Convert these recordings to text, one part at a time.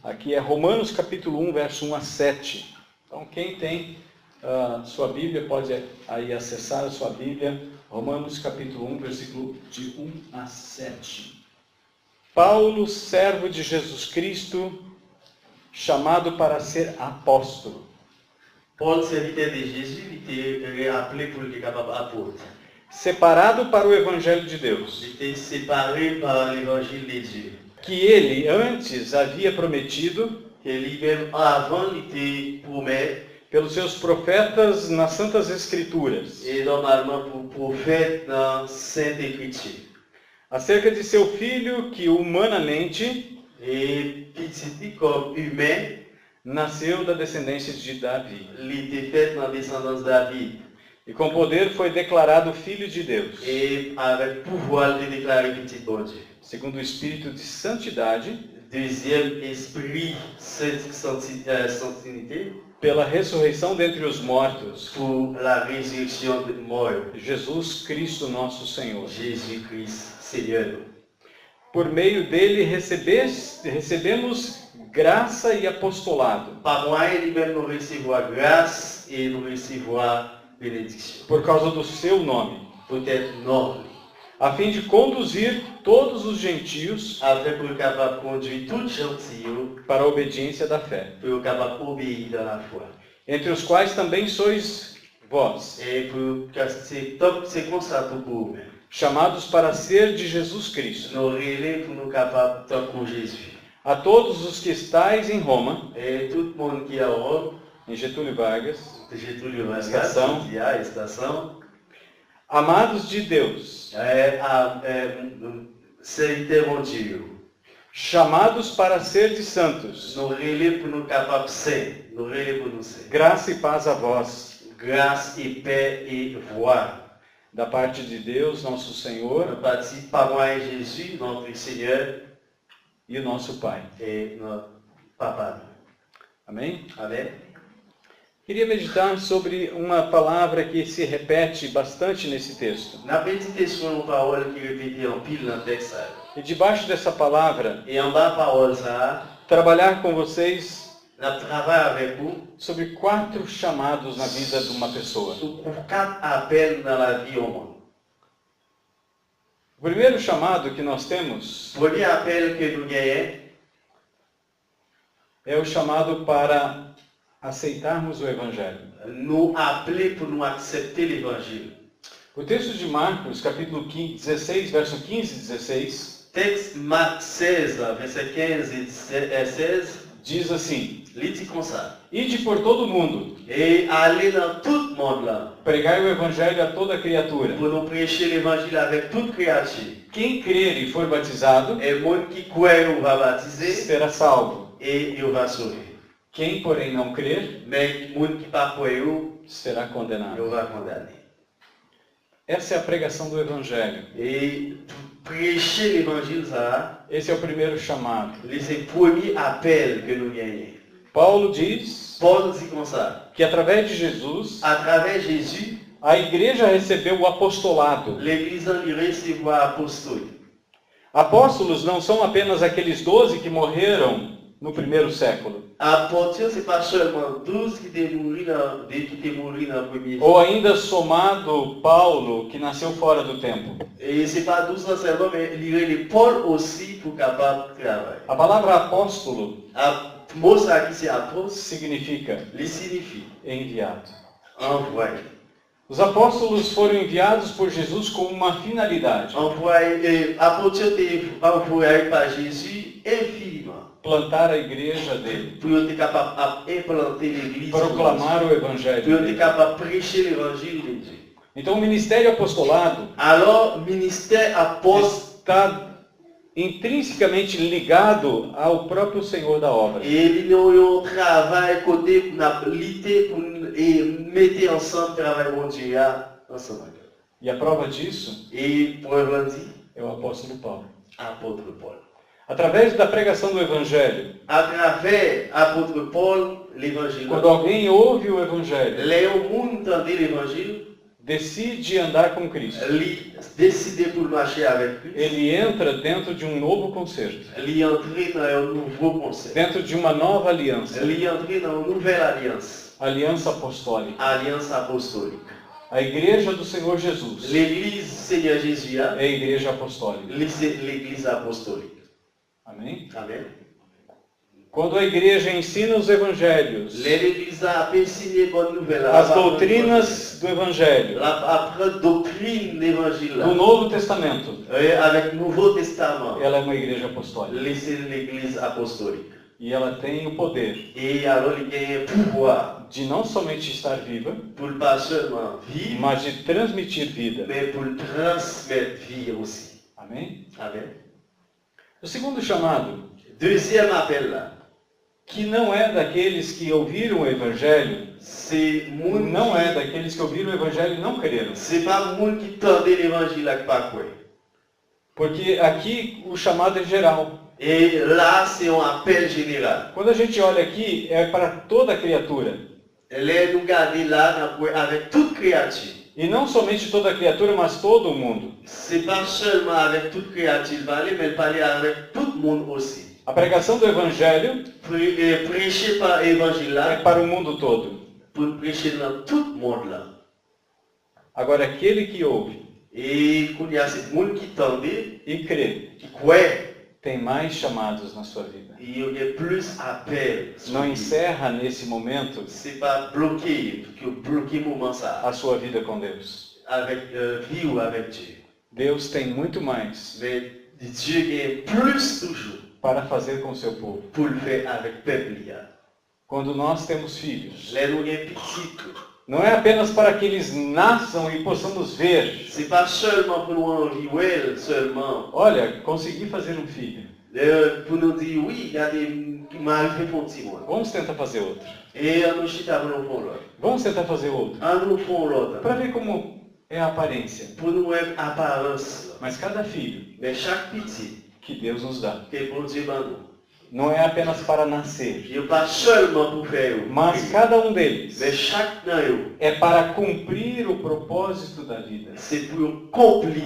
Aqui é Romanos capítulo 1, verso 1 a 7. Então quem tem sua Bíblia pode aí acessar a sua Bíblia. Romanos capítulo 1, versículo de 1 a 7. Paulo, servo de Jesus Cristo, chamado para ser apóstolo. Paul, serviteur de Jésus, il était appelé pour être capable d'apôtre. Separado para o Evangelho de Deus, Il était séparé par l'évangile de Dieu. que ele antes havia prometido Que lui-même, avant, il était promis, pelos seus profetas nas Santas Escrituras, et normalement pour prophète dans Sainte Écriture. acerca de seu filho que humanamente Et petit comme humain, nasceu da descendência de Davi. il était fait dans la descendance de David. E com poder foi declarado filho de Deus, Et avec pouvoir de déclarer petit bon Dieu. segundo o Espírito de Santidade, Deuxième esprit, sainteté, pela ressurreição dentre os mortos, pour la résurrection des morts. Jesus Cristo nosso Senhor. Jésus-Christ, Seigneur. Por meio dele recebemos graça e apostolado, Par moyen lui-même, nous recevoir grâce et nous recevoir bénédiction. por causa do seu nome, Peut-être non, a fim de conduzir todos os gentios afin pour être capable de conduire tout gentil, para a obediência da fé, pour être capable d'obéir dans la foi. entre os quais também sois vós, Et pour que c'est comme ça tout pour nous. chamados para ser de Jesus Cristo. Nous relais pour nous capables de pour Jésus. A todos os que estáis em Roma, Et tout le monde qui est à Rome, em Getúlio Vargas, j'ai tout le Estação. estação, amados de Deus, serviteur mon Dieu. chamados para ser de santos, Nous relais pour nous capables de saints. Nous relais pour nous saints. graça e paz a vós, Grâce et paix et voix. da parte de Deus, nosso Senhor, Nous participons par moi et Jésus, notre Seigneur e o nosso Pai. et notre Papa. Amém? Amen. Queria meditar sobre uma palavra que se repete bastante nesse texto. N'a petite sur une parole qui répétait en pile dans le texte. E debaixo dessa palavra, Et en bas parole ça, trabalhar com vocês nous travaillons avec vous sobre 4 chamados na vida de uma pessoa. sur 4 appels dans la vie au monde. O primeiro chamado que nós temos Premier appel que nous gagnons, é o chamado para aceitarmos o Evangelho. nous appeler pour nous accepter l'évangile. O texto de Marcos, capítulo 16, verso 15 e 16, Texte Marc 16, verset 15 et 16, diz assim: il dit comme ça. Ide por todo o mundo, Et aller dans tout le monde là, pregai o Evangelho a toda criatura. pour nous prêcher l'évangile avec toute créature. Quem crer e for batizado, Et le monde qui croit, on va baptiser será salvo. et il va sauver. Quem, porém, não crer, Mais le monde qui ne pas croit, será il condenado. va condamner. Essa é a pregação do Evangelho. Et pour prêcher l'évangile, ça, Esse é o primeiro chamado. c'est le premier appel que nous gagnons. Paulo diz Paul dit comme ça. que através de Jesus, À travers Jésus, a igreja recebeu o apostolado. l'Église en lui recevoir apostole. Apóstolos não são apenas aqueles 12 que morreram no primeiro século, Apôtre, ce n'est pas seulement 12 qui étaient morts dans le premier siècle. ou ainda somado Paulo, que nasceu fora do tempo. Et ce n'est pas 12 ans seulement, mais il y a les Paul aussi pour capable de travailler. A palavra apóstolo Le mot ça qui c'est apôtre, significa il signifie enviado. envoyé. Os apóstolos foram enviados por Jesus com uma finalidade: Envoyé, apôtre était envoyé par Jésus infiniment. plantar a igreja dele, Pour être capable d'implanter l'église. proclamar o Pour evangelho être dele. capable de prêcher l'évangile de Dieu. Então o ministério apostolado Alors, ministère apôtre, está intrinsecamente ligado ao próprio Senhor da obra. et il y a un travail côté pour nous lutter pour et mettre ensemble travail mon Dieu ensemble. E a prova disso Et pour dire, é o apóstolo Paulo. apôtre Paul. Através da pregação do evangelho, À travers apôtre Paul, l'évangile. quando alguém ouve o evangelho, Les gens entendent l'évangile, decide andar com Cristo, Li décidé pour marcher avec Christ. ele entra dentro de um novo concerto, Li entrer dans un nouveau concept. dentro de uma nova aliança, Li entrer dans une nouvelle alliance. aliança apostólica. Alliance apostolique. A igreja do Senhor Jesus L'église Seigneur Jésus, é a igreja apostólica. l'église apostolique. Amém? Amen. Quando a igreja ensina os evangelhos, L'église a enseigné bonne nouvelle. as doutrinas do evangelho, Après doctrine d'évangile. do Novo Testamento, Avec le Nouveau Testament. ela é uma igreja apostólica. C'est l'église apostolique. E ela tem o poder Et alors il y a un pouvoir de não somente estar viva, pour pas seulement vivre, mas de transmitir vida. mais pour transmettre vie aussi. Amém? Amen. O segundo chamado, Deuxième appel là, que não é daqueles que ouviram o evangelho, c'est moun não é daqueles que ouviram o evangelho e não creram. c'est pas moun qui tendait l'évangile avec pas quoi. Porque aqui o chamado é geral. Et là c'est un appel général. Quando a gente olha aqui, é para toda criatura. Là nous garder là avec toute créature. E não somente toda criatura, mas todo o mundo. C'est pas seulement avec toute créature parler, mais parler avec tout le monde aussi. A pregação do evangelho Prêcher par l'évangile é là, para o mundo todo. pour prêcher dans tout le monde là. Agora, aquele que ouve Et qu'il y a ces gens qui tendent, e crê, qui croient, tem mais chamados na sua vida. il y a plus appel. Não encerra nesse momento C'est pas bloqué, que bloquer moment ça, a sua vida com Deus. avec vivre avec Dieu. Deus tem muito mais Mais Dieu gagne plus toujours para fazer com o seu povo. pour le faire avec le peuple. Quando nós temos filhos, Là nous avons petit. não é apenas para que eles nasçam e possamos ver. C'est pas seulement pour nous envier seulement. Olha, consegui fazer um filho. Pour nous dire oui, il y a des qui m'ont fait pour petit moi. Vamos tentar fazer outro. Et on nous chita pour nous faire l'autre. Vamos tentar fazer outro. On nous fait l'autre. Para ver como é a aparência. Pour nous avoir apparence. Mas cada filho Mais chaque petit que Deus nos dá que bon Dieu m'a donné. não é apenas para nascer, Il n'y a pas seulement pour faire. mas cada um deles Mais chaque d'un é para cumprir o propósito da vida. c'est pour accomplir,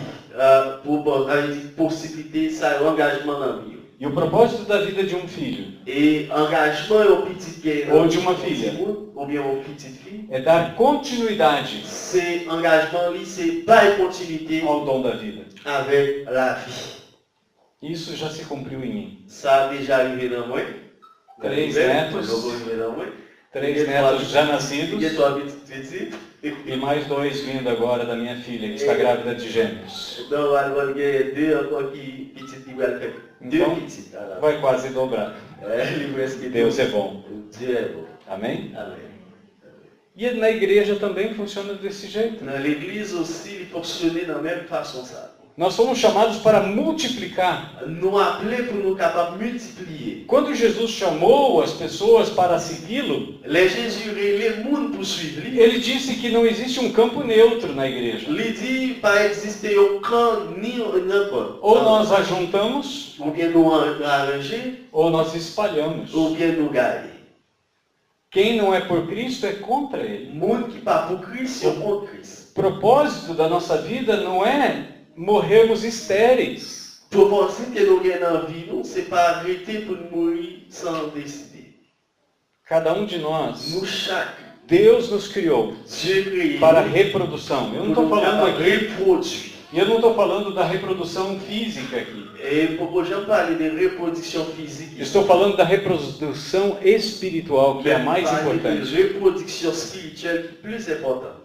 pour avoir une possibilité, ça engagement dans la vie. E o propósito da vida de um filho Et engagement au petit qui ou de uma filha ou bien aux petites filles, é dar continuidade c'est engagement li, c'est pas une continuité ao dom da vida. avec la vie. Isso já se cumpriu em mim. Ça a déjà arrivé dans moi. 3 netos, 3 netos já nascidos Il y a 3 petits. e mais 2 vindo agora da minha filha, que está grávida de gêmeos. Donc, il y a 2 encore qui petites qui veulent faire. 2 Então, petites. vai quase dobrar. Deus é bom. Dieu est bon. Amém? Amen. E na igreja também funciona desse jeito. Dans l'église aussi, il fonctionne de la même façon ça. Nós somos chamados para multiplicar. Nous appeler pour nous capables de multiplier. Quando Jesus chamou as pessoas para segui-lo, Les Jésus, les gens pour suivre lui. ele disse que não existe um campo neutro na igreja. Il dit pas exister aucun ni n'importe. Ou nós ajuntamos, Ou bien nous arranger, ou nós espalhamos. ou bien nous gagner. Quem não é por Cristo é contra ele. Monde qui pas pour Christ, c'est contre Christ. O propósito da nossa vida não é morrermos estéreis. Pour penser que nous gagnons dans la vie, non, c'est pas arrêter pour nous mourir sans décider. Cada um de nós, Nous chaque, Deus nos criou Dieu créé para a reprodução. Eu não estou falando aqui, reproduire. e eu não estou falando da reprodução física aqui. Et pour je parler de reproduction physique. Estou falando da reprodução espiritual, que é a mais importante. De reproduction spirituelle qui est plus importante.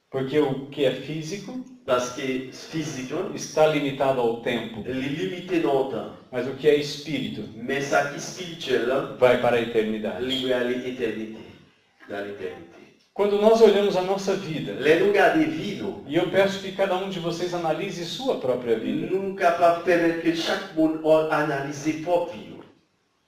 Porque o que é físico Parce que physiquement, está limitado ao tempo, elle est limitée dans le temps. mas o que é espírito Mais ça qui est spirituel, là, vai para a eternidade. elle est à l'éternité. Dans l'éternité. Quando nós olhamos a nossa vida, Les nous garder vie, nous. e eu peço que cada um de vocês analise sua própria vida. Nous sommes capables de permettre que chaque monde analyse ses propres vies.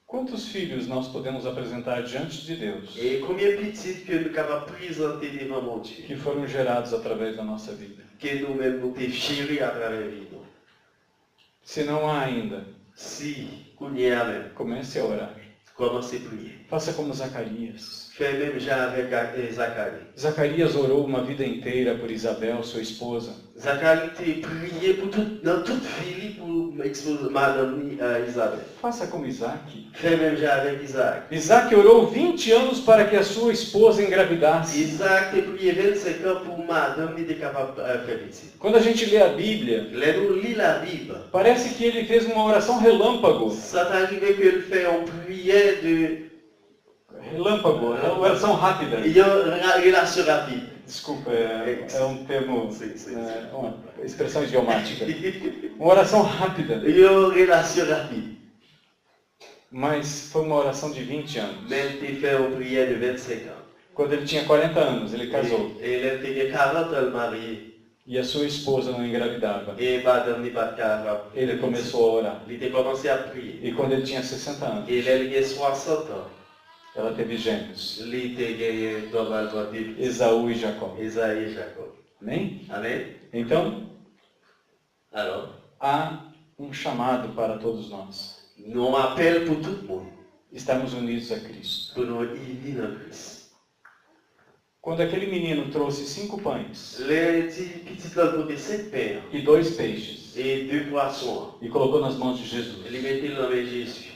Quantos filhos nós podemos apresentar diante de Deus Et combien de petites que nous sommes capables de présenter devant mon Dieu. que foram gerados através da nossa vida? Que nous-mêmes nous t'es chéris à travers la vie. Se não há ainda, Si, qu'on y est même. comece a orar. Commencez à prier. Faça como Zacarias. Fais même genre avec Zacharie. Zacarias orou uma vida inteira por Isabel, sua esposa. Zacharie t'a prié pour dans toute ville pour exposer Madame Isabelle. Faça como Isaac. Fais même genre avec Isaac. Isaac orou 20 anos para que a sua esposa engravidasse. Isaac t'a prié 25 ans pour Madame qui était capable de faire petit. Quando a gente lê a Bíblia, Là, nous lisons la Bible. parece que ele fez uma oração relâmpago. Ça t'est arrivé qu'il fait une prière de... Relâmpago, é uma oração rápida. Il y a une relation rapide. Desculpa, é um termo, Sim. uma expressão idiomática. Uma oração rápida, Il y a une relation rapide. mas foi uma oração de 20 anos. Mais il fait une prière de 25 ans. Quando ele tinha 40 anos, ele casou. Et il était 40 ans marié. E a sua esposa não engravidava. Et Madame n'est pas capable. Ele começou a orar. Il a commencé à prier. E quando ele tinha 60 anos, Et il a 60 ans. ela teve gêmeos, Il a gagné normalement des Esaú e Jacó. Isaïe et Jacob. Amém? Amen. Então, Alors, há um chamado para todos nós. nous appelons pour tout le monde. Estarmos unidos a Cristo. Pour nous unir dans Christ. Quando aquele menino trouxe 5 pães Les petits langues de 5 pains e 2 peixes et 2 poissons. e colocou nas mãos de Jesus, Il mettait dans les Jésus.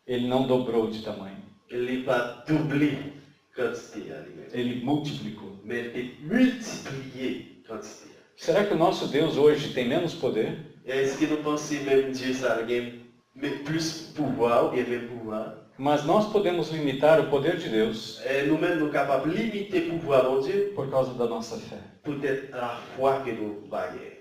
ele não dobrou de tamanho, Il n'est pas doublé quantité à lui-même. ele multiplicou. Mais il est multiplié quantité. Será que o nosso Deus hoje tem menos poder? Est-ce que nous pensons même Dieu ça a plus pouvoir ou bien même pouvoir? Mas nós podemos limitar o poder de Deus Nous-mêmes, nous sommes capables de limiter le pouvoir de Dieu, por causa da nossa fé. peut-être la foi que nous baillons.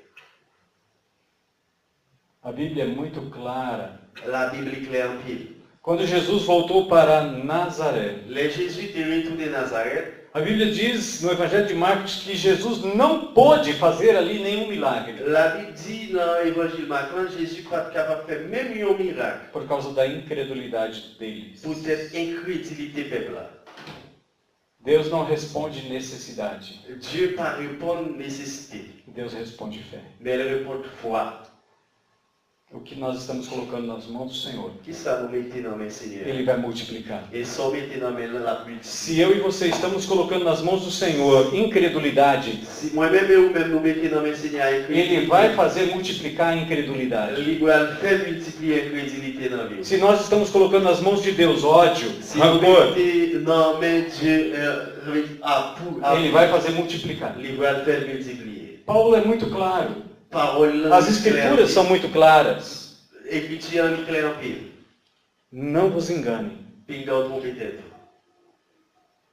A Bíblia é muito clara. La Bible est claire en pile. Quando Jesus voltou para Nazaré, Les Jésus est retourné à Nazareth. a Bíblia diz no Evangelho de Marcos que Jesus não pôde fazer ali nenhum milagre La Bible dit dans l'Évangile de Marc, Jésus n'est pas capable de faire même un miracle. por causa da incredulidade deles. Peut-être incrédulité peuple. Deus não responde necessidade, Dieu ne répond pas nécessité, Deus responde fé. mais il répond foi. O que nós estamos colocando nas mãos do Senhor, Qui ça nous mettait dans mes Seigneur? Ele vai multiplicar. Et ça mettait dans mes la multitude. Se eu e você estamos colocando nas mãos do Senhor incredulidade, Si moi-même et vous-même nous mettez dans mes Seigneur Ele vai fazer multiplicar a incredulidade. il va faire multiplier l'incrédulité dans la vie. Se nós estamos colocando nas mãos de Deus ódio, Si vous rancor, mettez dans mes Dieu Ele vai fazer multiplicar. il va le faire multiplier. Paulo é muito claro. Parole As Escrituras são muito claras. Écriture en clair en pile. Não vos enganem. Pinga trompetete.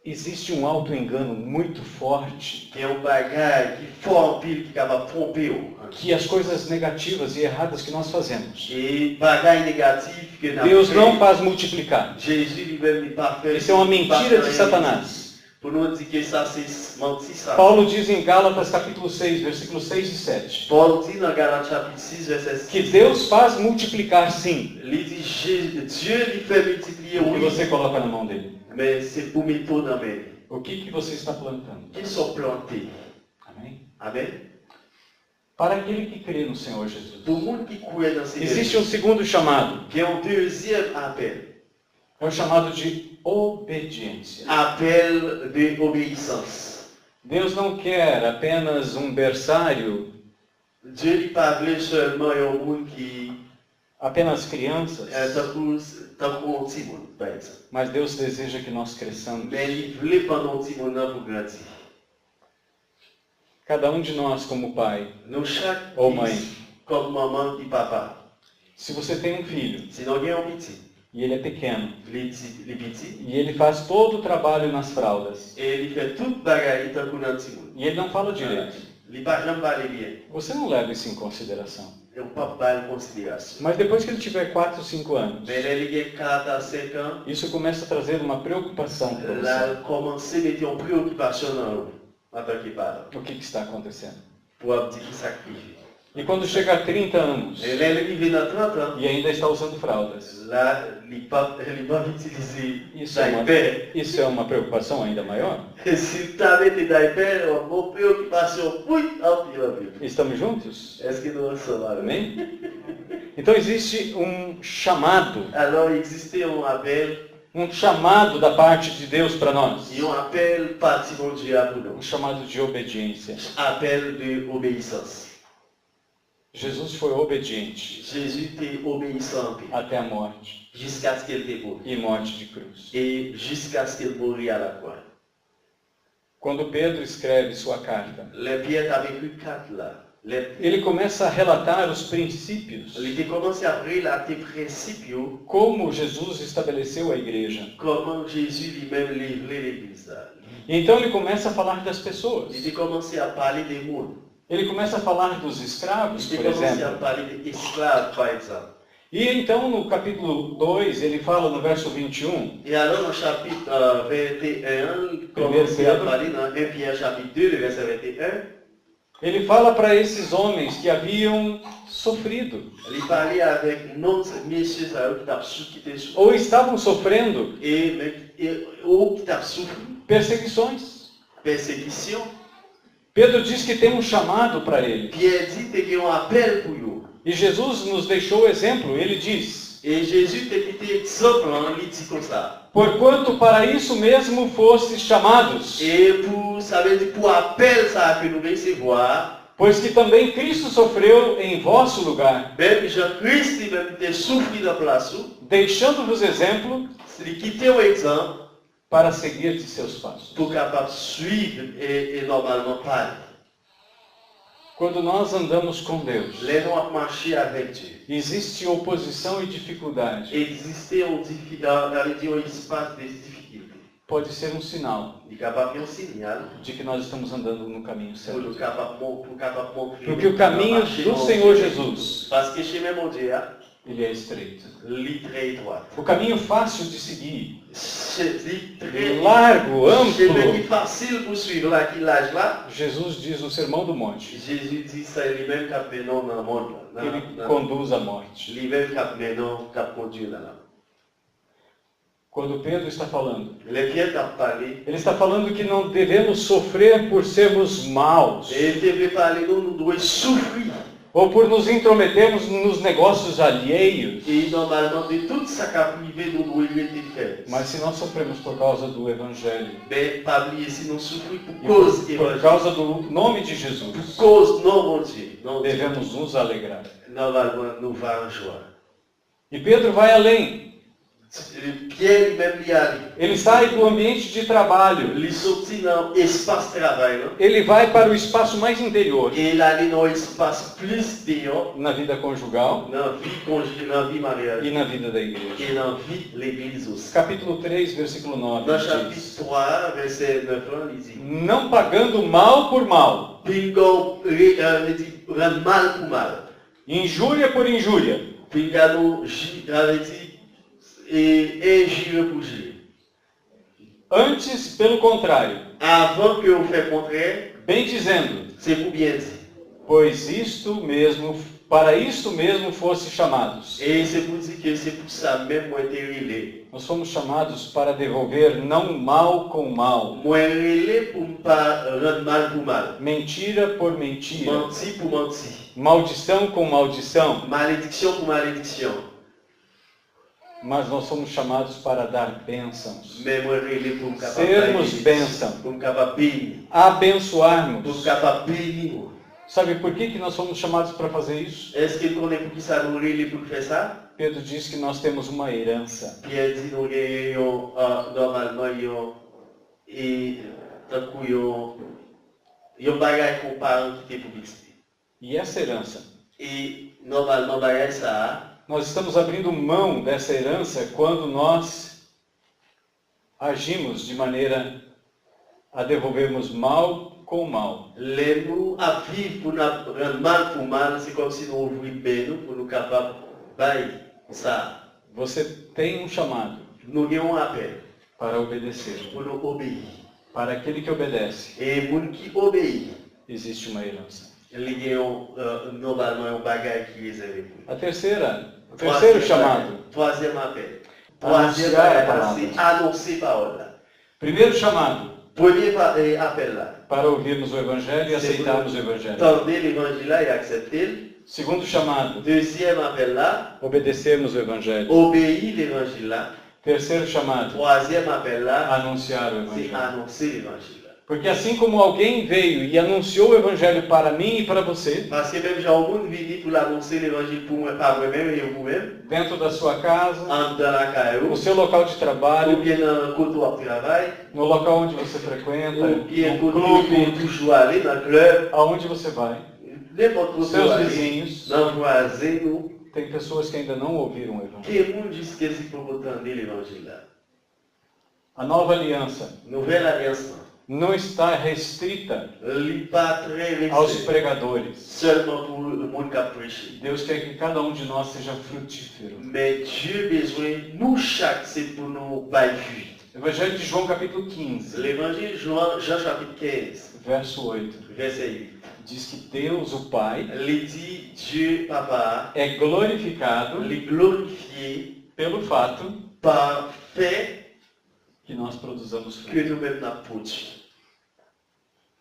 Existe um auto-engano muito forte Que é bagage qui fort en pile qui est capable de tromper. que as coisas negativas e erradas que nós fazemos, Et bagage négatif que Deus não faz multiplicar. Jésus lui-même n'est pas fait. Isso é uma mentira de Satanás. Pour nous dire que ça c'est menti ça. Paulo diz em Gálatas capítulo 6, versículos 6 e 7, Paul dit dans Galates chapitre 6 verset 6. que Deus faz multiplicar sim Il dit Dieu lui fait multiplier o que oui, você coloca na mão dele. mais c'est pour mettre dans mes. O que você está plantando? Qu'ils sont plantés. Amém? Amen. Para aquele que crê no Senhor Jesus. Pour le monde qui croit dans ces Existe um segundo chamado. Il y a un deuxième appel. É o chamado de obediência. Appel d'obéissance. Deus não quer apenas um berçário, Dieu lui parle seulement à un monde qui apenas crianças, est tant pour un petit monde, par exemple. mas Deus deseja que nós cresçamos. Mais il voulait pendant un petit monde pour grandir. Cada um de nós como pai. Nous, chaque Oh, mãe. fils, comme maman et papa, Se você tem um filho si nous avons un petit, e ele é pequeno, les petits, e ele faz todo o trabalho nas fraldas, et il fait toute bagaille tant qu'on a un petit monde. e ele não fala direito, Il ne parle jamais parler bien. você não leva isso em consideração. Et on ne peut pas en considération. Mas depois que ele tiver 4 ou 5 anos, Mais il a 4 à 5 ans, isso começa a trazer uma preocupação para il você. a commencé à mettre une préoccupation dans nous, en tant que parent, O que está acontecendo? pour dire qu'il sacrifie. E quando chega a 30 anos Et là, il vient dans 30 ans, e ainda está usando fraldas, là, il va utiliser isso diaper. é uma preocupação ainda maior? Et si tu as mis des diapers, une bonne préoccupation, oui, en pire. Estamos juntos? Est-ce que nous sommes là? Amém? Então existe um chamado Alors, il existait un chamado da parte de Deus para nós. appel parti de Dieu pour nous. Chamado de obediência. Appel de obéissance. Jesus foi obediente Jésus était obéissant até a morte, jusqu'à ce qu'il était mort. e morte de cruz. Et jusqu'à ce qu'il mourût à la croix. Quando Pedro escreve sua carta, Les Pierre avait écrit 4 là. ele começa a relatar os princípios, Il a commencé à relater les principes, como Jesus estabeleceu a igreja. comment Jésus lui-même livré l'église. E então ele começa a falar das pessoas. Il a commencé à parler des mondes. Ele começa a falar dos escravos, Il a por commencé à exemplo. parler des esclaves, par exemple. E então no capítulo 2, ele fala no verso 21, Et alors, dans le chapitre 21, il commence à parler dans 1 Pierre chapitre 2, le verset 21. ele fala para esses homens que haviam sofrido, Il parlait avec non messieurs qui étaient souffrus. ou estavam sofrendo Et qui t'a souffert, perseguições. persécution. Pedro diz que tem um chamado para ele. Pierre dit qu'il y a un appel pour eux. E Jesus nos deixou o exemplo, ele diz: Et Jésus t'a quitté exemple, il dit comme ça. porquanto para isso mesmo fostes chamados, Et pour, ça veut dire, pour appel, ça que nous recevoir, pois que também Cristo sofreu em vosso lugar, même Jean-Christ, il même était souffert dans place, deixando-vos exemplo il quittait un exemple para seguir de seus passos. pour capable suivre et normalement parler. Quando nós andamos com Deus, Les noms à marcher avec Dieu. existe oposição e dificuldade. Exister un espace de difficulté. Pode ser um sinal Il est capable de un signal de que nós estamos andando no caminho pour certo. le capable montrer. Porque o caminho do Senhor Jesus, Parce que chez mon Dieu, ele é estreito. il est très droit. O caminho fácil de seguir, C'est très largo, C'est amplo. facile pour suivre là, qui l'âge là. Jesus diz no Sermão do Monte, Jésus dit ça, lui-même qui a maintenant dans le monde. ele conduz à morte. Lui-même qui a maintenant qui a conduit là. Quando Pedro está falando, Les Pierre qui a parlé. ele está falando que não devemos sofrer por sermos maus, Et il devait parler, nous devons souffrir. ou por nos intrometermos nos negócios alheios. Et normalement, de tout ça qui a privé, nous devons être faits. Mas se nós sofremos por causa do Evangelho, Mais pas oublier, si nous souffrons e pour cause por évangélique, causa do nome de Jesus, pour cause non mon Dieu, non Dieu, devemos nos alegrar. normalement, nous va en joie. E Pedro vai além. Pierre lui-même lui a dit, Ele sai do ambiente de trabalho. il sortit dans l'espace travail, non? Ele vai para o espaço mais interior, Et il allait dans l'espace plus dehors, na vida conjugal dans la vie conjugale, dans la vie mariage, e na vida da igreja. et dans la vie de l'église aussi. Capítulo 3, versículo 9. Dans le diz, chapitre 3, verset 9, il dit, não pagando mal por mal, Pingo, il dit, rend mal pour mal. injúria por injúria, Pingo, il dit, et injure pour jure. antes, pelo contrário, Avant que vous fassiez contraire, bem dizendo, c'est pour bien dire. pois isto mesmo, para isto mesmo fosse chamados. Et c'est pour dire que c'est pour ça même moi été relé. Nós fomos chamados para devolver não mal com mal, Moi relé pour ne pas rendre mal pour mal. mentira por mentira, Mentir pour mentir. maldição com maldição, Malédiction pour malédiction. mas nós somos chamados para dar bênçãos, Mais moi relé pour me capable sermos bênção, pour me capable bénir. Pour abençoarmos. me capable bénir. Sabe por que nós somos chamados para fazer isso? Est-ce que vous connaissez pour qui ça nous relé pour faire ça? Pedro diz que nós temos uma herança. Pierre dit nous gagnons normalement et tant que yo bagage qu'on parle qui était publicité. E essa herança, Et normalement bagage ça nós estamos abrindo mão dessa herança quando nós agimos de maneira a devolvermos mal com mal. les nous à vivre pour nous rendre mal pour mal, c'est comme si nous ouvrions bien pour nous capables de ça. Você tem um chamado Nous avons un appel para obedecer. pour nous obéir. Para aquele que obedece, Et pour nous qui obéit, existe uma herança. ils ont normalement un bagage qui est réservé pour O terceiro Troisième chamado. appel. Troisième appel. Anunciar Troisième a appel, palavra. c'est annoncer parole là. Primeiro chamado, Premier appel là. para ouvirmos o Evangelho e aceitarmos o Evangelho. Tendez l'évangile là et acceptez. Segundo chamado, Deuxième appel là, obedecermos o Evangelho. obéir l'évangile là. Terceiro chamado, Troisième appel là, anunciar o c'est Evangelho. annoncer l'évangile là. Porque assim como alguém veio e anunciou o Evangelho para mim e para você, Parce que même Jean monde venu pour l'annoncer l'évangile pour moi, pas moi-même et vous-même, dentro da sua casa, dans la caillou, no seu local de ou trabalho, bien dans le côté où travail, no local onde você frequenta, ou bien no côté clube, où toujours aller dans le club, aonde você vai, n'importe où seus aller, vizinhos, dans le voisin, nous, tem pessoas que ainda não ouviram o Evangelho. que monde jusqu'à ce qu'il faut entendre l'évangile là. A nova aliança Nouvelle alliance, não está restrita il pas très aos resté, pregadores. seulement pour le monde qui a prêché. Deus quer que cada um de nós seja frutífero. Mais Dieu a besoin, nous chaque, c'est pour nous bâtir. Evangelho de João capítulo 15, L'évangile Jean chapitre 15, verso 8, verset 8. diz que Deus, o Pai, Il dit Dieu, Papa, é glorificado il est glorifié pelo fato par fait que nós produzamos que fruto. nous-mêmes avons produit.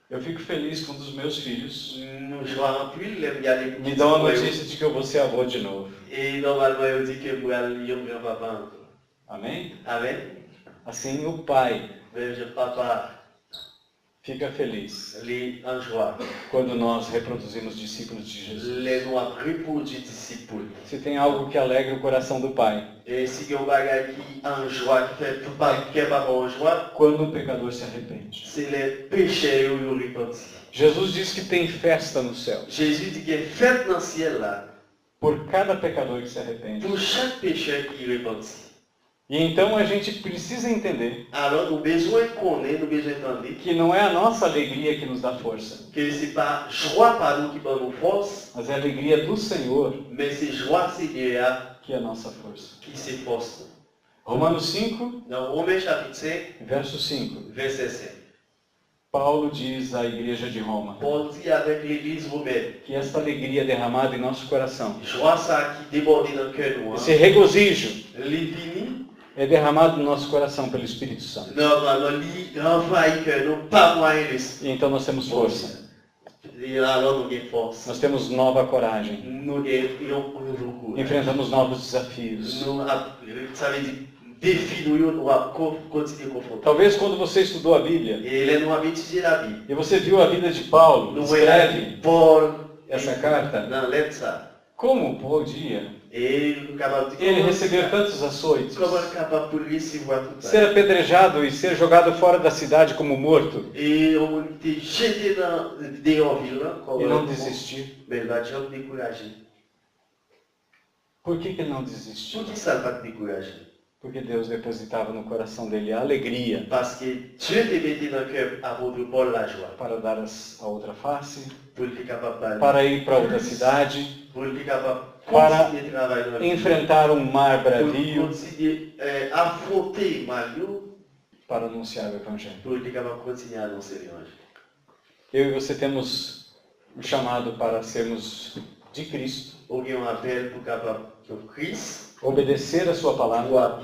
Eu fico feliz quando os meus filhos Nous jouons en plus, les regarder me dão a notícia de que eu vou ser avô de novo. et normalement, il dit que moi, je suis un papa encore. Amém? Amen. Assim o Pai Mais je papa, fica feliz il est en joie. quando nós reproduzimos discípulos de Jesus. Les nous avons reproduit disciples. Se tem algo que alegra o coração do Pai, Et si il y a un bagage qui est en joie, qui fait tout pas, qui est pas en joie, quando um pecador se arrepende. c'est les péchés qui ont repenti. Jesus diz que tem festa no céu Jésus dit qu'il y a une fête dans le ciel là, por cada pecador que se arrepende. pour chaque péché qui repentit. E então a gente precisa entender Alors, nous avons besoin de connaître, nous avons besoin d'entendre que não é a nossa alegria que nos dá força, que ce n'est pas joie par nous qui donne nos forces, mas é a alegria do Senhor mais c'est joie Seigneur que é a nossa força. qui s'efforce. Romanos 5, Dans Romains chapitre 5, verso 5. verset 5, Paulo diz à igreja de Roma Paul dit avec l'église romaine, que esta alegria derramada em nosso coração, joie ça qui déborde dans le cœur nous, esse regozijo l'infini, é derramado no nosso coração pelo Espírito Santo. normalement, il envahit que nous, pas moyen de E então nós temos força, Et alors, nous avons force. nós temos nova coragem, Nous avons un nouveau courage. enfrentamos novos desafios. Ça veut dire, défi nous devons continuer à confronter. Talvez quando você estudou a Bíblia Et là, nous avons étudié la Bible. e você viu a vida de Paulo, Nous voyons la escreve Bible, Paul, essa carta, dans lettre ça. como podia Et nous sommes capables de ele receber tantos açoites, comment capable pour recevoir tout ser ça. apedrejado e ser jogado fora da cidade como morto Et on était jeté dans des villes, e não desistir? mais il va jamais décourager. Por que ele não desistiu? Pour qui ça ne va te décourager? Porque Deus depositava no coração dele a alegria Parce que Dieu te mettait dans le cœur à votre Paul la joie. para dar a outra face, Pour être capable d'aller. para ir para outra cidade, Pour être capable de Para continuer de travailler dans la vie. enfrentar um mar Pour bravio, continuer affronter Mario. para anunciar o Evangelho. Pour être capable de continuer à annoncer l'évangile. Eu e você temos um chamado para sermos de Cristo, Ou bien on appelle pour capable de Christ, obedecer a sua palavra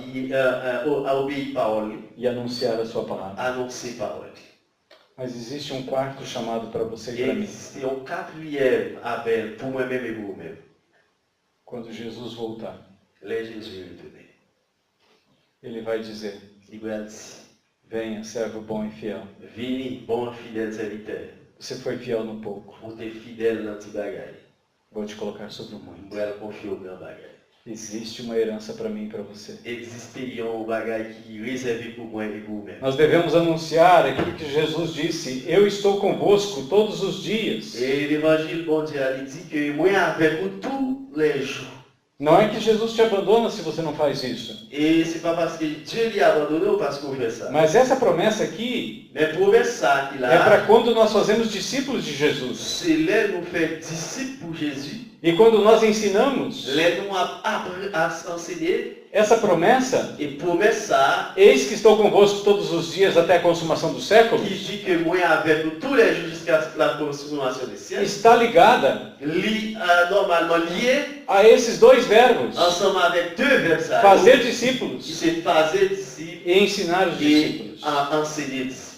pour obéir parole, e anunciar a sua palavra. annoncer parole. Mas existe um quarto chamado para você e Et para mim. c'est un quatrième appel pour moi-même et pour vous-même. Quando Jesus voltar, Les Jésus est retourné. ele vai dizer: Il va dire, venha, servo bom e fiel. vini, bon fidèle serviteur. Você foi fiel no pouco, Vous êtes fidèle dans petit bagage. vou te colocar sobre o muito. Vous allez confier au grand bagage. Existe uma herança para mim e para você. Existe un bagage qui est réservé pour moi et pour vous-même. Nós devemos anunciar aquilo que Jesus disse: eu estou convosco todos os dias. Et l'évangile, bon Dieu, il dit que moi avec vous tous les jours. Não é que Jesus te abandona se você não faz isso. Et c'est pas parce que Dieu l'y a abandonné ou parce qu'on fait ça. Mas essa promessa aqui Mais promesse ça qu'il é a, para quando nós fazemos discípulos de Jesus. c'est là nous fait disciples pour Jésus. E quando nós ensinamos Là nous appris à enseigner. essa promessa, Et promesse ça, eis que estou convosco todos os dias até a consumação dos séculos, qui dit que moi avec vous tous les jours jusqu'à la consommation des siècles, está ligada normalement lié a esses dois verbos: ensemble avec deux versets. fazer Qui discípulos c'est fazer disciples e ensinar os et discípulos. enseigner disciples.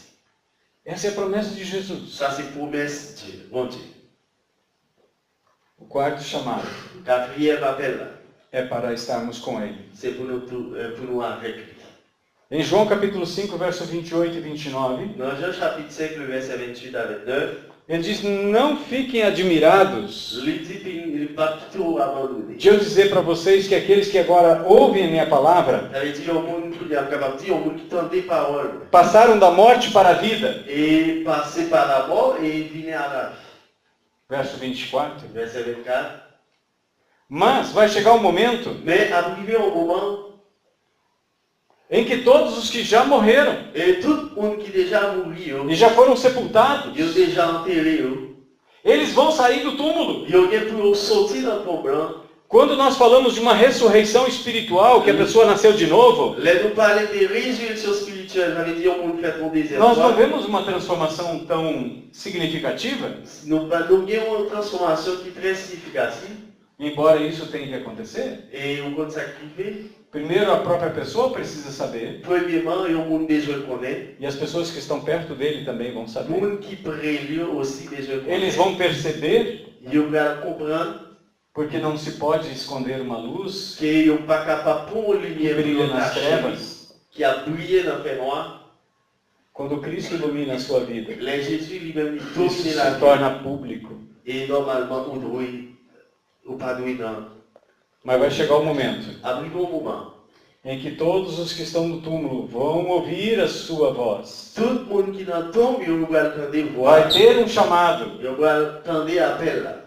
Essa é a promessa de Jesus. Ça c'est promesse de Dieu, mon Dieu. O quarto chamado Quatrième appel, é para estarmos com Ele. c'est pour nous avec lui. Em João capítulo 5, verso 28 e 29, Dans Jean chapitre 5, le verset 28 à 29, ele diz, não fiquem admirados il dit qu'il n'est pas tout abandonné. de eu dizer para vocês que aqueles que agora ouvem a minha palavra Ça veut dire au monde qui est capable de dire au monde qui tente des paroles passaram da morte para a vida. et passer par la mort et venir à la vie. Verso 24. Verset 24. Mas vai chegar um momento Mais arrivé au moment em que todos os que já morreram et tout le monde qui déjà mouru, e já foram sepultados, ils ont déjà enterré, eles vão sair do túmulo. ils ont pu sortir dans le tombeau. Quando nós falamos de uma ressurreição espiritual, que a pessoa nasceu de novo, Là, nous parlons de résurrection spirituelle, ça veut dire au monde fait ton désert. nós não vemos uma transformação tão significativa, Nous avons une transformation qui est très significative embora isso tenha que acontecer. et on compte sacrifier. Primeiro, a própria pessoa precisa saber, Premièrement, il y a un monde déjà connaît. e as pessoas que estão perto dele também vão Le saber. monde qui prélie aussi déjà connaît. Eles vão perceber, Ils vont comprendre porque não se pode esconder uma luz qu'ils ne sont pas capables de prendre une que lumière brilha nas trevas. qui a brillé dans le fait noir. Quando Cristo ilumina a sua vida, Les Jésus lui-même isso domine la se vie. torna público. Et normalement, on doit, ou pas doit dans. Mas vai chegar o momento Arrive un moment. em que todos os que estão no túmulo vão ouvir a sua voz. Tout le monde qui dans tombe, il va entendre Vai voix. ter um chamado. Il va entendre appel là.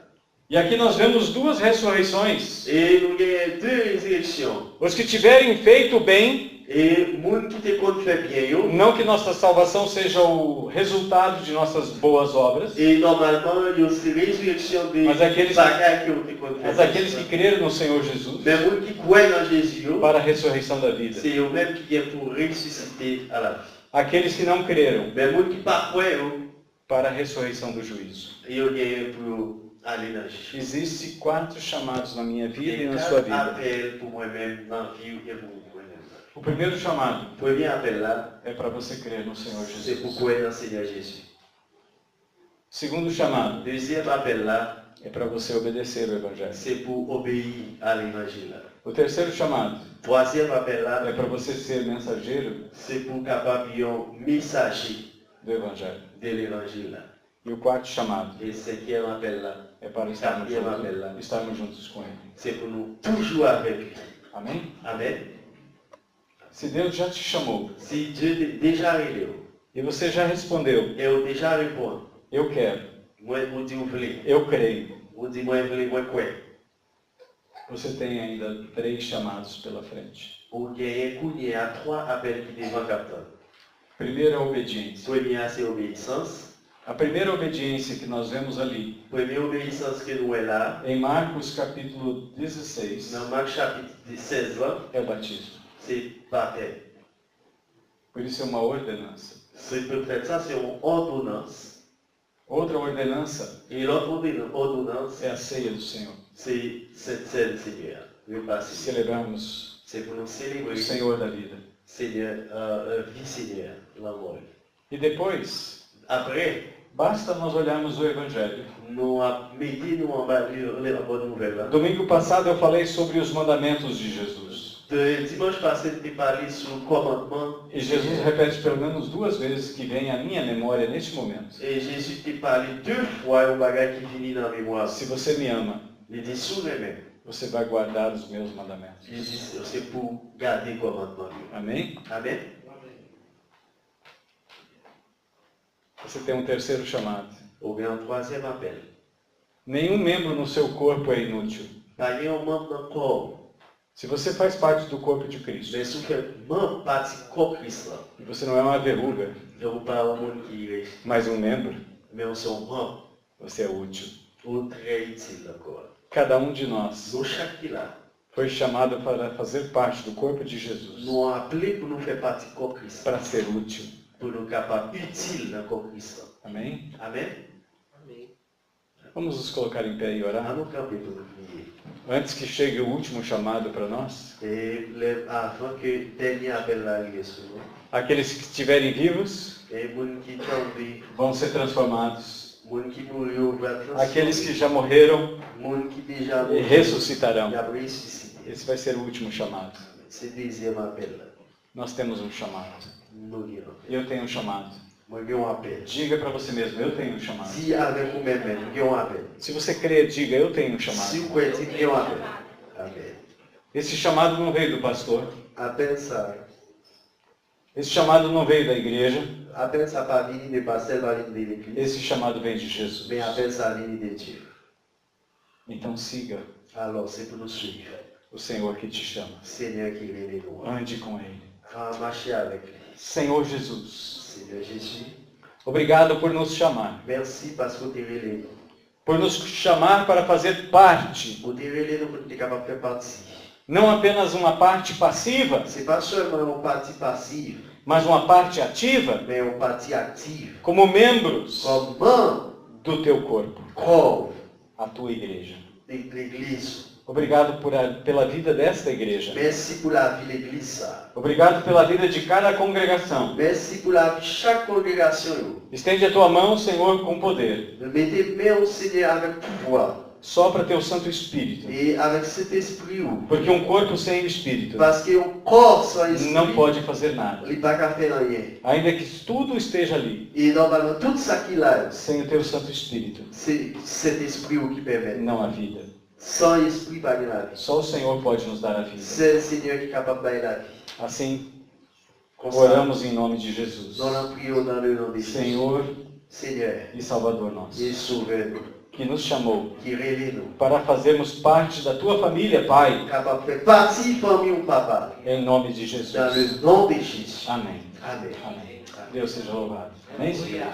E aqui nós vemos duas ressurreições. Et nous avons deux résurrections. Os que tiverem feito o bem, Et le monde qui te compte fait bien, yo. não que nossa salvação seja o resultado de nossas boas obras, Et normalement, il y a aussi résurrection des Mas aqueles- bagages qui ont été compte mas aqueles que creram no Senhor Jesus Mais le monde qui croit en Jésus, yo, para a ressurreição da vida. c'est eux-mêmes qui viennent pour ressusciter à la vie. Aqueles que não creram Mais le monde qui ne croit pas, yo, para a ressurreição do juízo. ils viennent pour aller dans le juge. Existem 4 chamados na minha vida e Et na quatre sua vida. appels pour moi-même dans la vie et pour moi-même. O primeiro chamado Le premier appel là, é para você crer no Senhor c'est pour Jesus. croire dans le Seigneur Jésus. O segundo chamado Le deuxième appel là, é para você obedecer o Evangelho. c'est pour obéir à l'évangile. O terceiro chamado Le troisième appel é là, para você ser mensageiro c'est pour capable un messager do Evangelho. de l'évangile. E o quarto chamado Et le cinquième appel là, é para estarmos juntos com Ele. c'est pour nous toujours avec lui. Amém? Amen. Se Deus já te chamou Si Dieu déjà révélé, e você já respondeu, et on déjà répond, eu quero, moi on dit vous voulez, eu creio, on dit moi voulez, moi quoi. você tem ainda 3 chamados pela frente. Pour gagner coup, il y a 3 appels qui devant capteur. Primeiro é a obediência. Premier c'est obéissance. A primeira obediência que nós vemos ali, Première obéissance que nous est là, em Marcos capítulo 16, dans Marc chapitre 16, é o batismo. c'est baptême. Por isso é uma ordenança. C'est peut-être ça, c'est une ordonnance. Outra ordenança Et l'autre ordonnance, é a ceia do Senhor. c'est cette scène Seigneur. Le passé. Celebrarmos C'est pour nous o célébrer Senhor da vida. Seigneur, vie Seigneur, l'amour. E depois, Après, basta nós olharmos o Evangelho. nous mettons-nous en bas les bonnes nouvelles. Là. Domingo passado eu falei sobre os mandamentos de Jesus. Dimanche passé, tu parlais sur le commandement. E Jesus repete pelo menos 2 vezes que vem à minha memória neste momento. Et Jésus t'a parlé 2 fois un bagage qui finit dans la mémoire. Se você me ama, Il dit souvenez-moi. você vai guardar os meus mandamentos. Il dit c'est pour garder le commandement. Amém? Amen. Você tem um terceiro chamado. Ou bien un troisième appel. Nenhum membro no seu corpo é inútil. Pas un membre dans le corps. Se você faz parte do corpo de Cristo, Mais si vous faites membre partie du corps Christ, e você não é uma verruga, je vous parle au monde qui est, mas um membro, mais on sont membres. você é útil. Ou très utile encore. Cada um de nós Nous, chaque là, foi chamado para fazer parte do corpo de Jesus, nous appelés pour nous faire partie du corps Christ. para ser útil. Pour nous capables utiles dans le corps Christ. Amém? Amen. Vamos nos colocar em pé e orar. Allons camper pour nous prier. Antes que chegue o último chamado para nós, Et avant que le dernier appel arrive sur nous, aqueles que estiverem vivos et les gens qui tombent, vão ser transformados Moun qui mourut va transformer. Aqueles que já morreram Moun qui déjà e mourut ressuscitarão. va ressusciter. Esse vai ser o último chamado. C'est deuxième appel. Nós temos um chamado. Nous avons Eu tenho um chamado. Moi j'ai un appel. Diga para você mesmo, eu tenho um chamado. Si avec vous-même, j'ai un appel. Se você crê, diga, eu tenho um Si chamado. vous croyez, j'ai un appel. Amen. Esse chamado não veio do pastor. Appel ça. Esse chamado não veio da igreja. Appel ça pas venu de pasteur, pas venu de l'église. Esse chamado vem de Jesus. Mais appel ça venu de Dieu. Então siga Alors c'est pour nous suivre. o Senhor que te chama. Seigneur qui révèle nous. Ande com Ele. Marcher avec lui. Senhor Jesus, Seigneur Jésus, obrigado por nos chamar. merci parce que tu es révélé nous. Por nos chamar para fazer parte. Pour te révéler nous, pour te capable de faire partie. Não apenas uma parte passiva, C'est pas seulement une partie passive, mas uma parte ativa, mais une partie active. como membros Comme membre, do teu corpo, corps a tua igreja. de l'église. Obrigado pela vida desta igreja. Merci pour la vie de l'église. Obrigado pela vida de cada congregação. Merci pour la vie de chaque congrégation. Estende a tua mão, Senhor, com poder. Mettez main au Seigneur avec pouvoir Sopra teu Santo Espírito. et avec cet esprit. Porque um corpo sem espírito Parce qu'un corps sans esprit, não pode fazer nada. il n'est pas qu'à faire rien. Ainda que tudo esteja ali, Et normalement, tout ça qu'il a, sem o teu Santo Espírito, c'est cet esprit qui permet. não há vida. Sans esprit, pas de la vie. Só o Senhor pode nos dar a vida. C'est le Seigneur qui est capable de donner la vie. Assim, Comme ça, oramos em nome de Jesus. nous la prions dans le nom de Jésus. Senhor Seigneur, e Salvador nosso, et sauvez-nous, que nos chamou qui révèle-nous, para fazermos parte da tua família, Pai, capable de faire partie famille ou papa, em nome de Jesus. dans le nom de Jésus. Amém. Amen. Amém. Deus seja louvado. Amém? Alléluia.